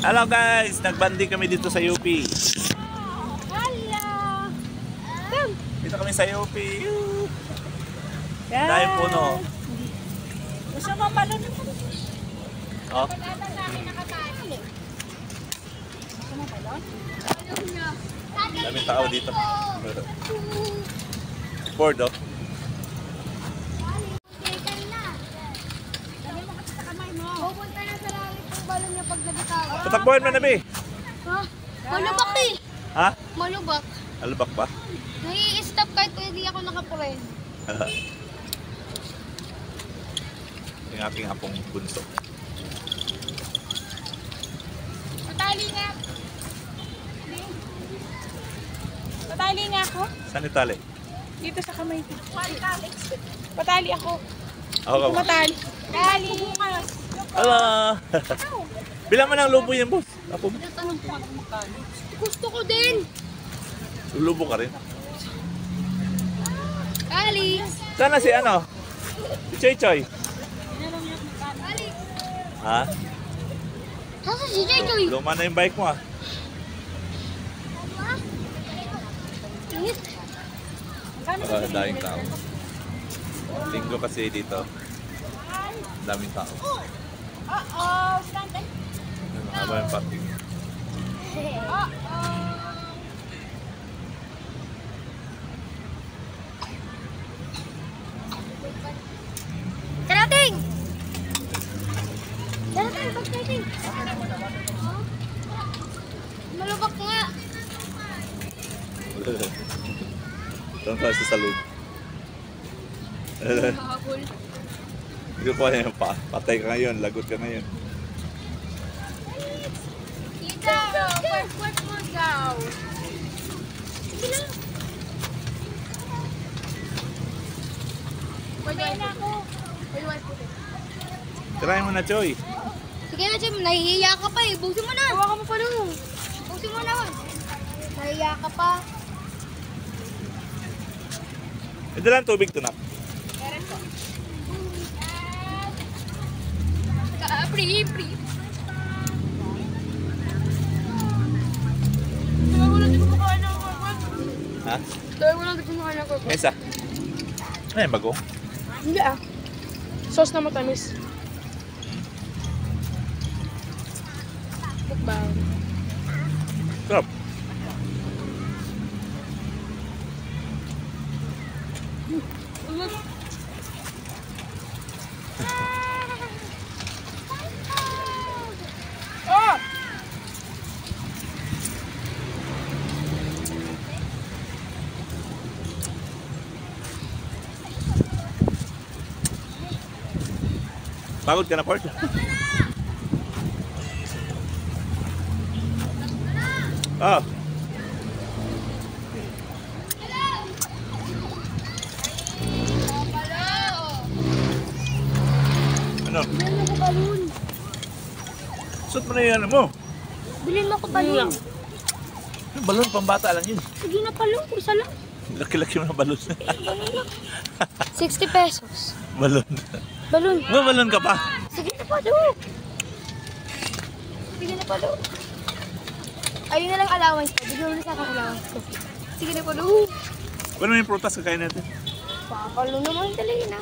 Hello guys, nagbanding kami dito sa UP. Hello! Dito kami sa UP. Dahil puno. Gusto mo balon? Oh. Gusto mo balon? Daming tao dito. Board oh. Pupunta na sa langit yung balon niya pag nabitawa. Tatakbuhan mo na be. Ha? Malubak eh. Ha? Malubak. Alubak pa? Nai-stop kahit hindi ako nakapuren. Yung aking apong bunso. Patali nga. Patali nga ako. Saan itali? Dito sa kamay ko. Patali ako. Ako ka mo. Patali. Patali. Hello! Bilang mo ng lubo yan boss. Apo mo. Gusto ko din. Lubo ka rin. Patali. Sana si ano? Si Choy Choy. Patali. Ha? Saan si Joy Joy? Luma na yung bike mo ah. Init. Daming tao. Linggo kasi dito. Daming tao. Uh-oh. Stand up. Haba yung parking. Uh-oh. Karating! Karating, pag-karating! Malubak nga! Doon ka sa salud. Habol. Hindi ko pa yung patay ka ngayon, lagot ka ngayon. Tita, part mo daw. Sige lang. Pwede na ako. Try mo na, Choy. Sige na, Jim. Nahihiya ka pa eh. Busin mo na. Hawakan mo pa nun. Busin mo na. Nahihiya ka pa. Ito lang tubig to na. Free. Tayo mo lang di kumakain ng korkot. Ha? Tayo mo lang di kumakain ng korkot. Isa. Ano yung bago? Hindi ah. Sauce na matamis. Mukbang. Sarap. Oh! Pagod ka na, Port? Ah. Ano? Bilhin mo ko balon. Suot mo na yung ano mo. Bilhin mo ko balon. Balon, pambata lang yun. Sige na balon. Isa lang. Laki-laki mo na balon. 60 pesos. Balon. Balon. Balon ka pa. Sige na balon. Sige na balon. Ayun na lang allowance ko. Bigyan mo na sa akin allowance ko. Sige na balon. Paano yung prutas kakain natin? Papalo naman. Dali na.